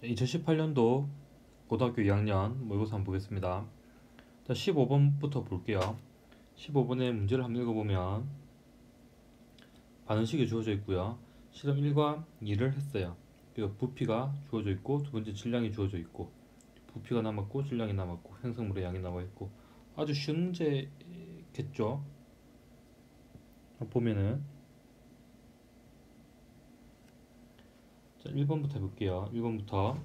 2018년도 고등학교 2학년 모의고사 한번 보겠습니다. 자, 15번부터 볼게요. 15번의 문제를 한번 읽어보면 반응식이 주어져 있고요. 실험 1과 2를 했어요. 그리고 부피가 주어져 있고 두 번째 질량이 주어져 있고 부피가 남았고 질량이 남았고 생성물의 양이 나와 있고 아주 쉬운 문제겠죠. 보면은 자, 1번부터 해볼게요. 1번부터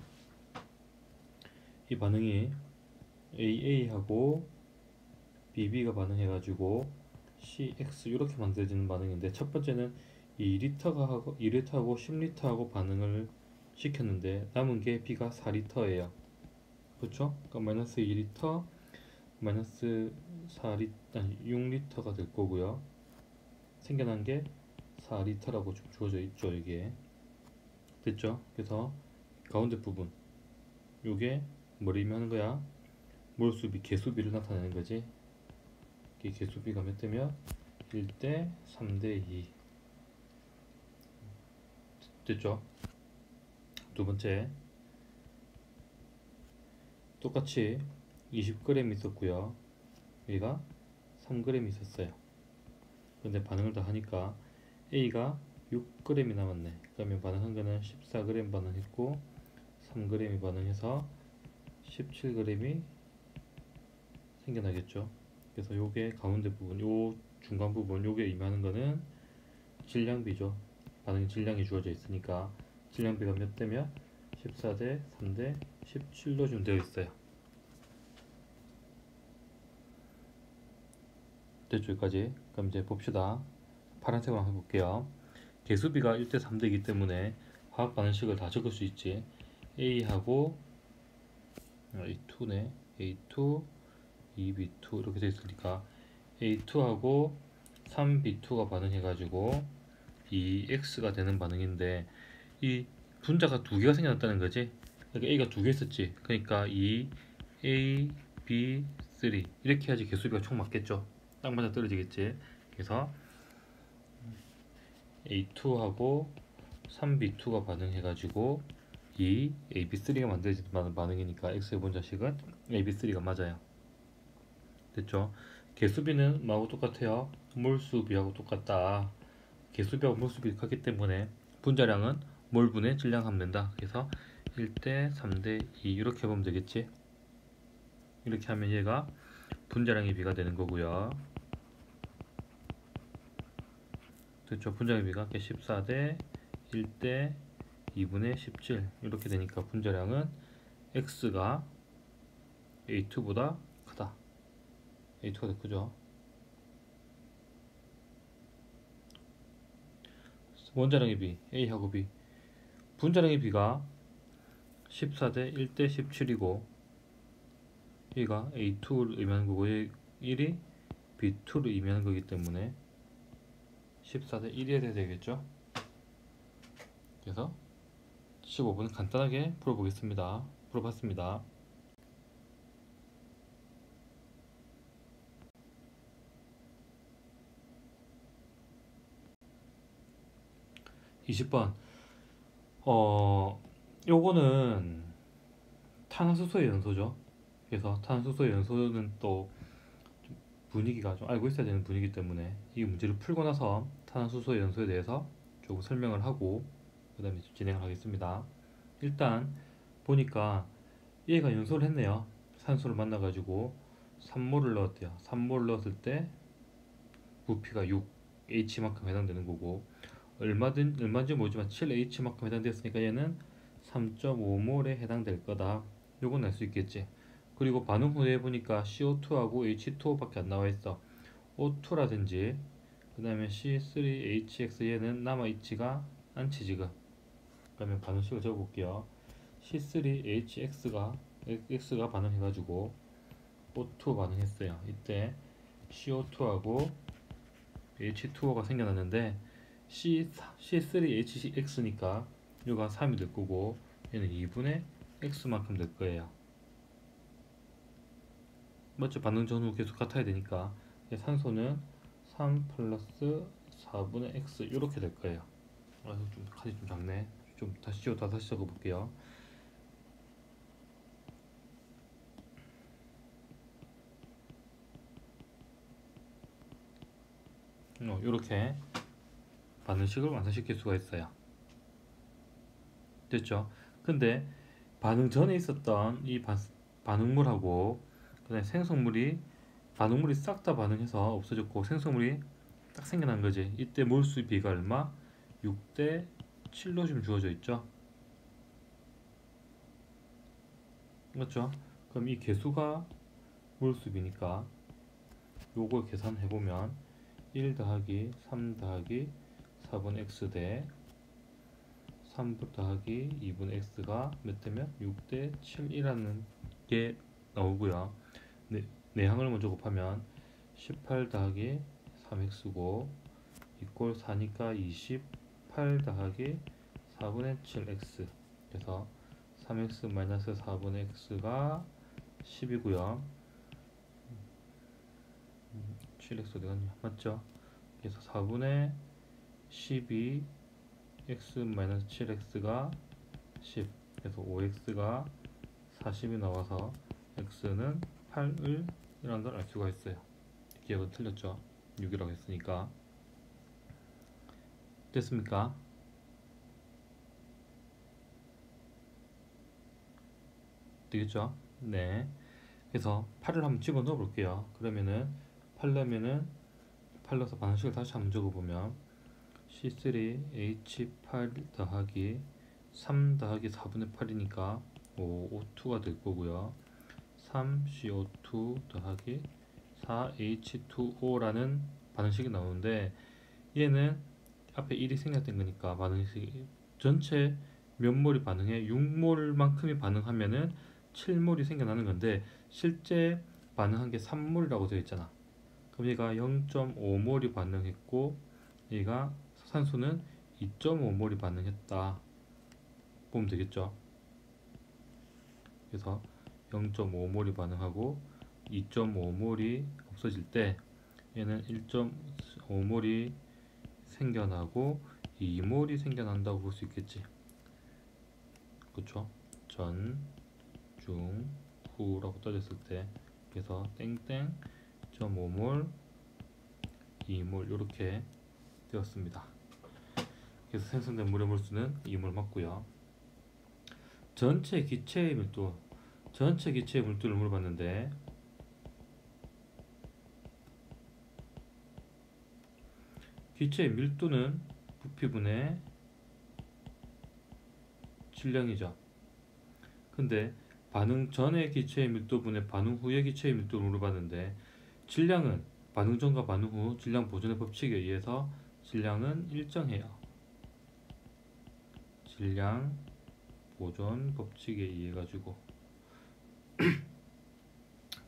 이 반응이 AA하고 BB가 반응해가지고 CX 이렇게 만들어지는 반응인데 첫 번째는 2리터하고 10리터하고 반응을 시켰는데 남은 게 B가 4리터예요. 그렇죠? 그러니까 마이너스 2리터 마이너스 6리터가 될 거고요. 생겨난 게 4리터라고 좀 주어져 있죠. 이게 됐죠? 그래서 가운데 부분 요게 뭘 의미하는 거야? 몰수비, 개수비를 나타내는 거지. 이 개수비가 몇 대면 1대 3대 2 됐죠? 두 번째 똑같이 20g 있었고요. 여기가 3g 있었어요. 근데 반응을 다 하니까 A가 6g이 남았네. 그러면 반응한 거는 14g 반응했고 3g이 반응해서 17g이 생겨나겠죠. 그래서 요게 가운데 부분, 요 중간 부분, 요게 의미하는 거는 질량비죠. 반응 질량이 주어져 있으니까 질량비가 몇 대면 14대 3대 17로 좀 되어 있어요. 됐죠? 여기까지. 그럼 이제 봅시다. 파란색으로 한번 해볼게요. 개수비가 1대 3대이기 때문에 화학 반응식을 다 적을 수 있지. A하고 A2네. A2, 2B2 이렇게 되어 있으니까 A2하고 3B2가 반응해가지고 2X가 되는 반응인데 이 분자가 두 개가 생겨났다는 거지. 그러니까 A가 두 개 있었지. 그러니까 2A, B, 3 이렇게 해야지 개수비가 총 맞겠죠. 딱 맞아 떨어지겠지. 그래서 A2하고 3B2가 반응해가지고 이 AB3가 만들어지는 반응이니까 X의 분자식은 AB3가 맞아요. 됐죠? 개수비는 뭐하고 똑같아요? 몰수비하고 똑같다. 개수비하고 몰수비가 같기 때문에 분자량은 몰분의 질량하면 된다. 그래서 1대 3대 2 이렇게 보면 되겠지. 이렇게 하면 얘가 분자량의 비가 되는 거고요. 됐죠? 분자량의 비가 14대 1대 2분의 17 이렇게 되니까 분자량은 X가 A2보다 크다. A2가 더 크죠. 원자량의 비 A하고 B 분자량의 비가 14대 1대 17이고 얘가 A2를 의미하는 거고 1이 B2를 의미하는 거기 때문에 14대 1이 돼야 되겠죠. 그래서 15분 간단하게 풀어보겠습니다. 풀어봤습니다. 20번 요거는 탄화수소의 연소죠. 그래서 탄화수소의 연소는 또 분위기가 좀 알고 있어야 되는 분위기 때문에 이 문제를 풀고 나서 탄화수소의 연소에 대해서 조금 설명을 하고 그 다음에 진행을 하겠습니다. 일단 보니까 얘가 연소를 했네요. 산소를 만나가지고 3몰을 넣었대요. 3몰 넣었을 때 부피가 6 H만큼 해당되는 거고 얼마인지 모르지만 7H만큼 해당되었으니까 얘는 3.5몰에 해당될 거다. 요건 알 수 있겠지. 그리고 반응 후에 보니까 CO2하고 H2O 밖에 안 나와 있어. O2라든지 그 다음에 C3HX 얘는 남아있지가 않지 지금. 그러면 반응식을 적어볼게요. C3HX가 X가 반응해가지고 O2 반응했어요. 이때 CO2하고 H2O가 생겨났는데 C3HX니까 이가 3이 될 거고 얘는 2분의 X만큼 될 거예요. 맞죠? 반응 전후 계속 같아야 되니까 산소는 3 플러스 4분의 X 이렇게 될 거예요. 좀 칸이 좀 작네. 좀 다시 적어 볼게요. 이렇게 반응식을 완성시킬 수가 있어요. 됐죠? 근데 반응 전에 있었던 이 반응물하고 그다음에 생성물이 반응물이 싹 다 반응해서 없어졌고 생성물이 딱 생겨난 거지. 이때 몰수 비가 얼마? 6대 7로 지금 주어져 있죠. 맞죠? 그럼 이 개수가 몰수비니까 요걸 계산해 보면 1 더하기 3 더하기 4분 x 대 3 더하기 2분 x가 몇 대면 6대 7이라는 게 나오고요. 내항을 먼저 곱하면 18 더하기 3x고 이꼴 4니까 28 더하기 4분의 7x. 그래서 3x 마이너스 4분의 x가 10이고요. 7x 어디 갔냐? 맞죠? 그래서 4분의 12 x 마이너스 7x가 10. 그래서 5x가 40이 나와서 x는 8을 이라는 걸 알 수가 있어요. 기억은 틀렸죠? 6이라고 했으니까. 됐습니까? 되겠죠? 네. 그래서 8을 한번 집어넣어 볼게요. 그러면은 8넣으면은 8 넣어서 반응식을 다시 한번 적어보면 C3H8 더하기 3 더하기 4분의 8이니까 O2가 될 거고요. 3CO2 더하기 4H2O라는 반응식이 나오는데 얘는 앞에 1이 생략된 거니까 반응식이 전체 몇 몰이 반응해 6몰만큼이 반응하면은 7몰이 생겨나는 건데 실제 반응한 게 3몰이라고 되어 있잖아. 그럼 얘가 0.5몰이 반응했고 얘가 산소는 2.5몰이 반응했다 보면 되겠죠. 그래서 0.5몰이 반응하고 2.5몰이 없어질 때 얘는 1.5몰이 생겨나고 2몰이 생겨난다고 볼 수 있겠지. 그쵸? 전, 중, 후라고 떠졌을 때 그래서 땡땡 0.5몰 2몰 이렇게 되었습니다. 그래서 생성된 물의 몰수는 2몰 맞고요. 전체 기체의 밀도를 물어봤는데 기체의 밀도는 부피분의 질량이죠. 근데 반응 전의 기체의 밀도분의 반응 후의 기체의 밀도를 물어봤는데 질량은 반응 전과 반응 후 질량 보존의 법칙에 의해서 질량은 일정해요. 질량 보존 법칙에 의해 가지고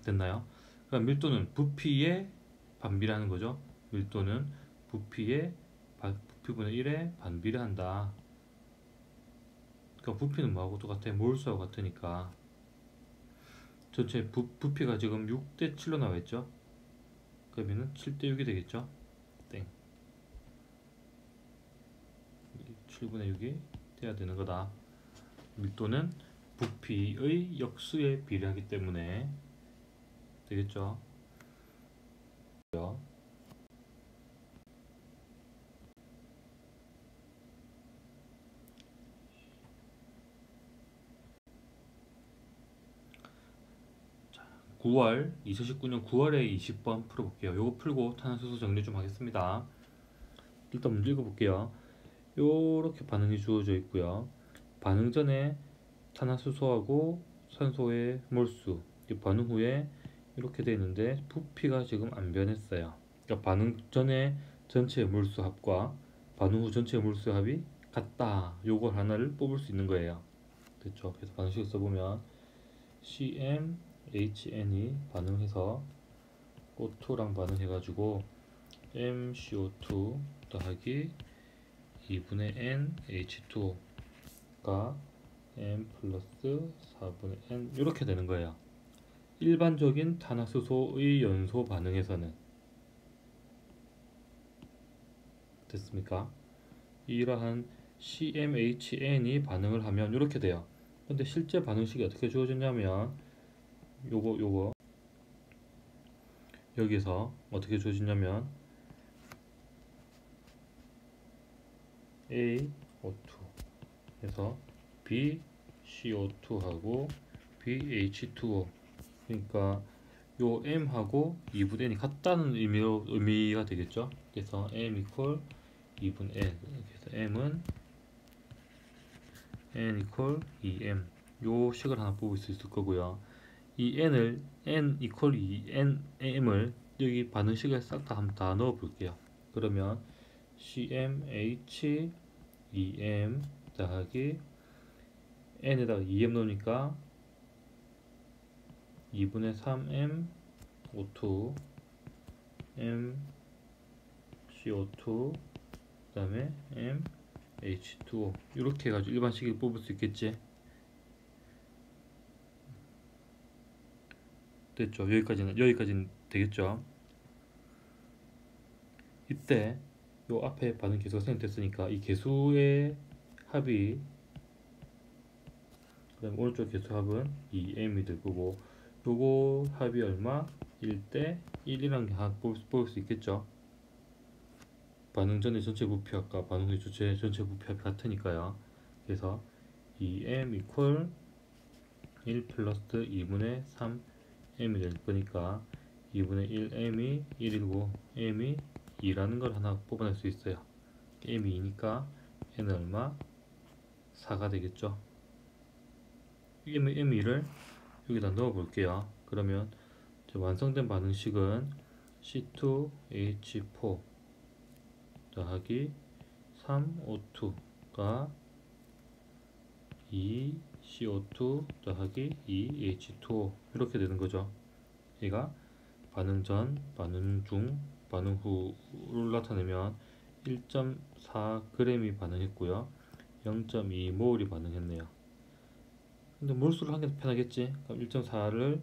됐나요? 그러니까 밀도는 부피의 반비례하는 거죠. 밀도는 부피분의 1에 반비례한다. 그러니까 부피는 뭐하고 똑같아? 몰수하고 같으니까 전체 부피가 지금 6대 7로 나와 있죠. 그러면은 7대 6이 되겠죠. 땡. 7분의 6이 돼야 되는 거다. 밀도는 부피의 역수에 비례하기 때문에 되겠죠. 자, 2019년 9월에 20번 풀어볼게요. 요거 풀고 탄화수소 정리 좀 하겠습니다. 일단 문제 읽어볼게요. 요렇게 반응이 주어져 있고요. 반응 전에 탄화수소하고 산소의 몰수, 반응 후에 이렇게 되어 있는데 부피가 지금 안 변했어요. 그러니까 반응 전에 전체의 몰수 합과 반응 후 전체의 몰수 합이 같다. 요걸 하나를 뽑을 수 있는 거예요. 됐죠? 그래서 반응식을 써보면 CmHn이 반응해서 O2랑 반응해가지고 MCO2 더하기 2분의 N H2O가 M 플러스 4분의 N 이렇게 되는 거예요. 일반적인 탄화수소의 연소 반응에서는 됐습니까? 이러한 CmHn이 반응을 하면 이렇게 돼요. 근데 실제 반응식이 어떻게 주어졌냐면 요거 여기서 어떻게 주어지냐면 BaO2 해서 BCO2하고 BH2O. 그러니까 요 M하고 2분의 N이 같다는 의미가 되겠죠. 그래서 M 이퀄 2분의 N. 그래서 M은 N 이퀄 2M. 요 식을 하나 뽑을 수 있을 거고요. 이 N을 N 이퀄 2N M을 여기 반응식에 싹 다 한번 다 넣어 볼게요. 그러면 CmH 2M 더하기 N에다가 2M 넣으니까 2분의 3M O2 M CO2 그 다음에 M H2O 이렇게 해가지고 일반식을 뽑을 수 있겠지. 됐죠? 여기까지는 되겠죠? 이때 요 앞에 반응 계수가 생성됐으니까 이 계수의 합이, 그다음 오른쪽 계수 합은 2m이 될 거고, 요거 합이 얼마? 1대 1이라는 게 하나 뽑을 수 있겠죠? 반응 전의 전체 부피합과 반응 후의 전체 부피합이 같으니까요. 그래서 2m 이퀄 1 플러스 2분의 3m이 될 거니까 2분의 1m이 1이고 m이 2라는 걸 하나 뽑아낼 수 있어요. m이 2니까 n은 얼마? 4가 되겠죠. m2를 여기다 넣어 볼게요. 그러면 완성된 반응식은 C2H4 더하기 3O2가 2CO2 더하기 2H2O 이렇게 되는 거죠. 얘가 반응 전, 반응 중, 반응 후를 나타내면 1.4g이 반응했고요. 0.2몰이 반응했네요. 근데 몰수를 하는 게 편하겠지. 그럼 1.4를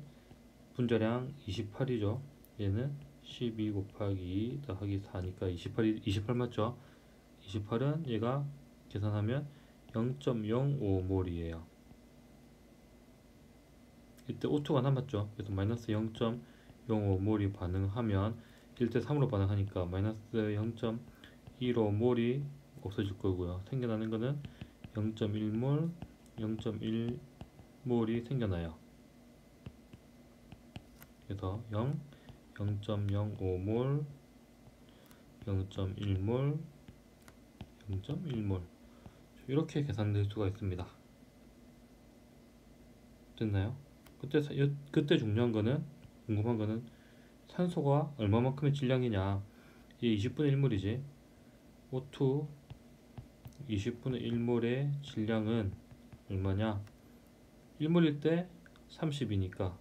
분자량 28이죠. 얘는 12 곱하기 2 더하기 4니까 28 맞죠? 28은 얘가 계산하면 0.05몰이에요. 이때 O2가 남았죠. 그래서 마이너스 0.05몰이 반응하면 1대3으로 반응하니까 마이너스 0.15몰이 없어질 거고요. 생겨나는 거는 0.1몰, 0.1몰이 생겨나요. 그래서 0, 0.05몰, 0.1몰, 0.1몰 이렇게 계산될 수가 있습니다. 됐나요? 그때 중요한 거는, 궁금한 거는 산소가 얼마만큼의 질량이냐. 이게 20분의 1몰이지. O2 20분의 1몰의 질량은 얼마냐? 1몰일 때 30이니까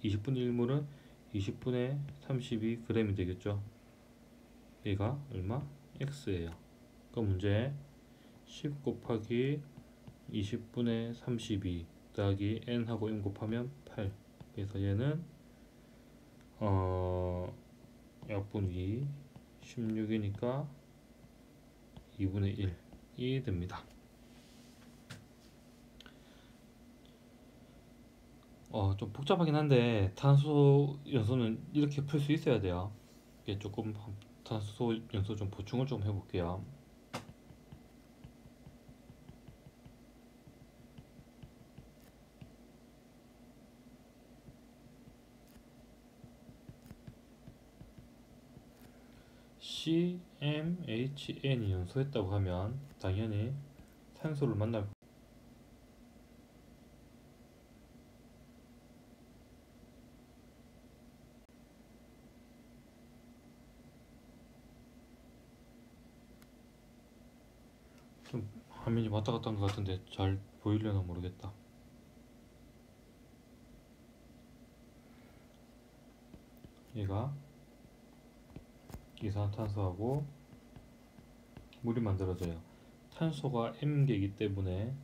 20분의 1몰은 20분의 32g이 되겠죠. 얘가 얼마? X예요. 그 문제 10 곱하기 20분의 32 더하기 N하고 M 곱하면 8. 그래서 얘는 약분이 16이니까 2분의 1이 됩니다. 좀 복잡하긴 한데 탄소 연소는 이렇게 풀 수 있어야 돼요. 이게 조금 탄소 연소 좀 보충을 좀 해볼게요. CmHn이 연소했다고 하면 당연히 산소를 만날 거예요. 좀 화면이 왔다 갔다 한 것 같은데 잘 보이려나 모르겠다. 얘가 이산화탄소하고 물이 만들어져요. 탄소가 M개이기 때문에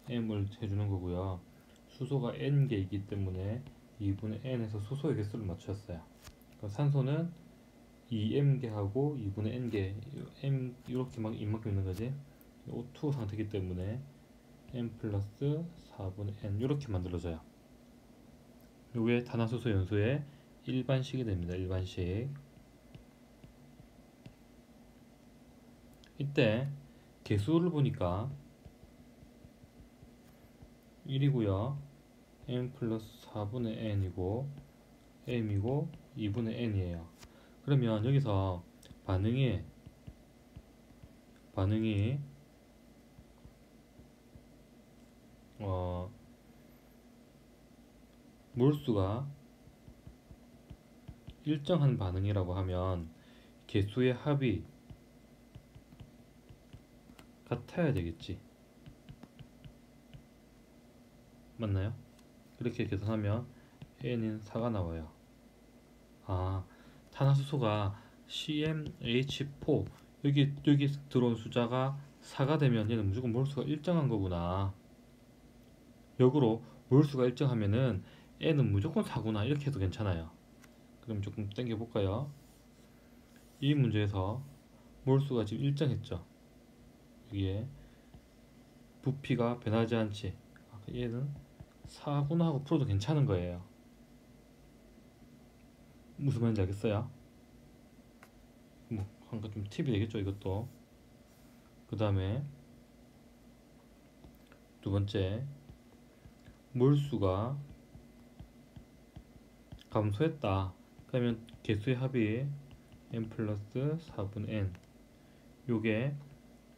M을 해주는 거고요. 수소가 N개이기 때문에 2분의 N에서 수소의 개수를 맞추었어요. 그러니까 산소는 2M개하고 2분의 N개, M 이렇게 막 이만큼 있는 거지. O2 상태이기 때문에 M 플러스 4분의 N 이렇게 만들어져요. 요게 탄화수소 연소의 일반식이 됩니다. 일반식. 이때 개수를 보니까 1이고요. n 플러스 4분의 n이고 m이고 2분의 n이에요. 그러면 여기서 반응이 어, 몰수가 일정한 반응이라고 하면 개수의 합이 같아야 되겠지. 맞나요? 그렇게 계산하면 n인 4가 나와요. 아, 탄화수소가 CmH4 여기 들어온 숫자가 4가 되면 얘는 무조건 몰수가 일정한 거구나. 역으로 몰수가 일정하면은 n은 무조건 4구나 이렇게 해도 괜찮아요. 그럼 조금 당겨 볼까요? 이 문제에서 몰수가 지금 일정했죠. 여기에 부피가 변하지 않지. 얘는 4구나 하고 풀어도 괜찮은 거예요. 무슨 말인지 알겠어요? 뭐 한가 좀 팁이 되겠죠 이것도. 그 다음에 두 번째, 몰수가 감소했다. 그러면 개수의 합이 n 플러스 4분의 n, 요게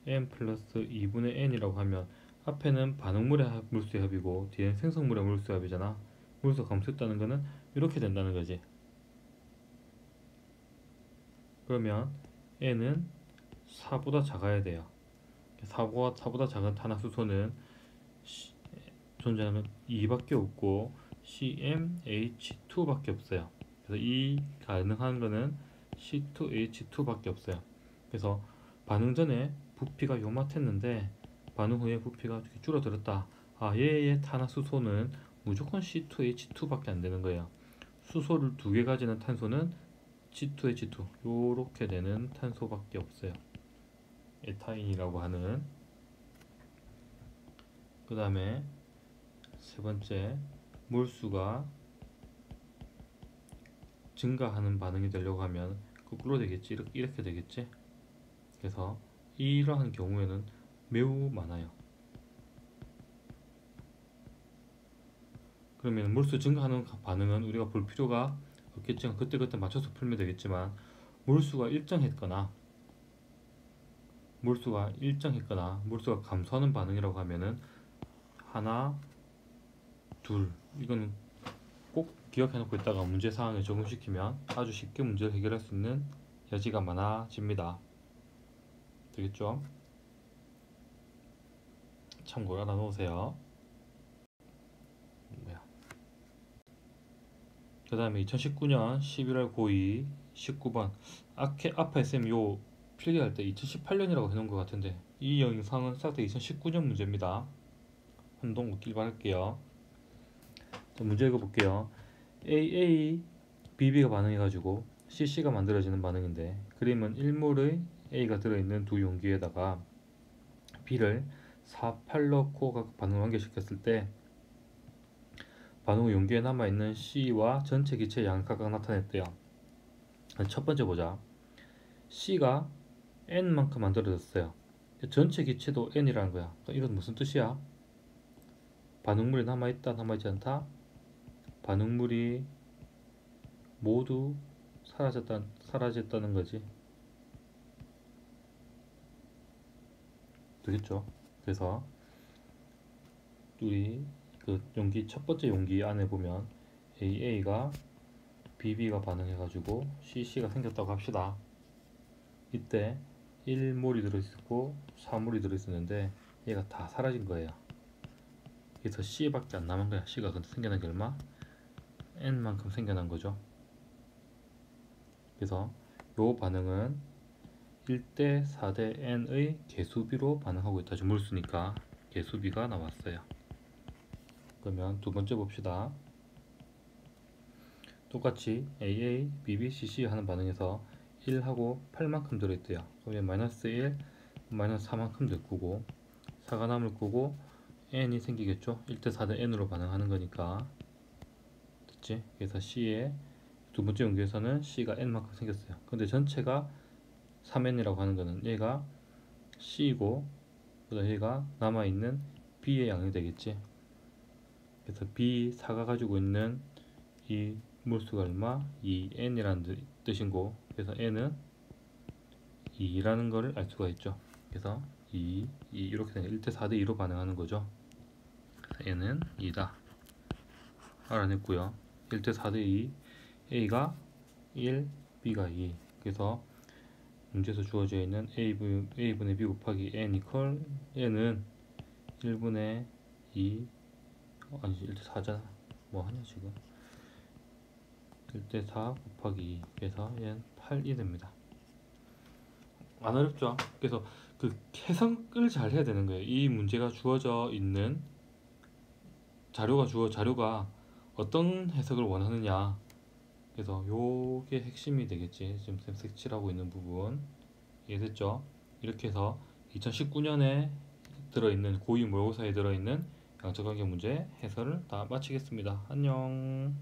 n 플러스 2분의 n이라고 하면 앞에는 반응물의 몰수의 합이고 뒤에는 생성물의 몰수의 합이잖아. 몰수가 감소했다는 거는 이렇게 된다는 거지. 그러면 n은 4보다 작아야 돼요. 4보다 작은 탄화수소는 존재하는 2밖에 없고 CmH2밖에 없어요. 그래서 이 가능한 거는 C2H2밖에 없어요. 그래서 반응 전에 부피가 요만했는데 반응 후에 부피가 이렇게 줄어들었다. 아, 얘의 탄화수소는 무조건 C2H2밖에 안 되는 거예요. 수소를 두 개 가지는 탄소는 C2H2 요렇게 되는 탄소밖에 없어요. 에타인이라고 하는. 그 다음에 세 번째, 몰수가 증가하는 반응이 되려고 하면 거꾸로 되겠지. 이렇게 되겠지. 그래서 이러한 경우에는 매우 많아요. 그러면 몰수 증가하는 반응은 우리가 볼 필요가 없겠지만 그때그때 맞춰서 풀면 되겠지만 몰수가 일정했거나 몰수가 감소하는 반응이라고 하면은 하나, 둘, 이거는 꼭 기억해 놓고 있다가 문제 상황에 적용시키면 아주 쉽게 문제를 해결할 수 있는 여지가 많아집니다. 되겠죠? 참고로 알아 놓으세요. 그 다음에 2019년 11월 고2 19번 앞에 쌤 요 필기할 때 2018년이라고 해놓은 것 같은데 이 영상은 싹 다 2019년 문제입니다. 한동 웃길 바랄게요. 문제 읽어볼게요. AA, BB가 반응해가지고 CC가 만들어지는 반응인데 그림은 1몰의 A가 들어있는 두 용기에다가 B를 4,8 넣고 각 반응을 완결시켰을 때 반응 후 용기에 남아있는 C와 전체 기체의 양을 각각 나타냈대요. 첫 번째 보자. C가 N만큼 만들어졌어요. 전체 기체도 N이라는 거야. 이건 무슨 뜻이야? 반응물이 남아있다, 남아있지 않다? 반응물이 모두 사라졌다는 거지. 되겠죠? 그래서 우리 그 용기 첫 번째 용기 안에 보면 AA가 BB가 반응해가지고 CC가 생겼다고 합시다. 이때 1몰이 들어있었고 4몰이 들어있었는데 얘가 다 사라진 거예요. 그래서 C밖에 안 남은 거야. C가 생겨난 게 얼마? N만큼 생겨난 거죠. 그래서 요 반응은 1대 4대 N의 개수비로 반응하고 있다. 물수니까 개수비가 나왔어요. 그러면 두 번째 봅시다. 똑같이 AA, BB, CC 하는 반응에서 1하고 8만큼 들어있대요. 그러면 마이너스 1, 마이너스 4만큼 될 거고 4가 남을 거고 N이 생기겠죠. 1대 4대 N으로 반응하는 거니까. 됐지? 그래서 C의 두 번째 용기에서는 C가 N만큼 생겼어요. 근데 전체가 3N이라고 하는 거는 얘가 C이고 그래서 얘가 남아있는 B의 양이 되겠지. 그래서 B4가 가지고 있는 이 물수가 얼마? 2n이라는 뜻이고, 그래서 n은 2라는 거를 알 수가 있죠. 그래서 2 이렇게 되면 1대 4대 2로 반응하는 거죠. 그래서 n은 2다 알아냈고요. 1대 4대 2, a가 1, b가 2. 그래서 문제에서 주어져 있는 a분의 b 곱하기 n 이퀄 n은 1분의 2, 아니 1대 4잖아. 뭐 하냐 지금. 1대 4 곱하기 2. 그래서 얘는 8이 됩니다. 안 어렵죠? 그래서 그 해석을 잘 해야 되는 거예요. 이 문제가 주어져 있는 자료가 어떤 해석을 원하느냐. 그래서 요게 핵심이 되겠지. 지금 쌤 색칠하고 있는 부분 이해됐죠? 이렇게 해서 2019년에 들어있는 고2 모의고사에 들어있는 양적관계 문제 해설을 다 마치겠습니다. 안녕.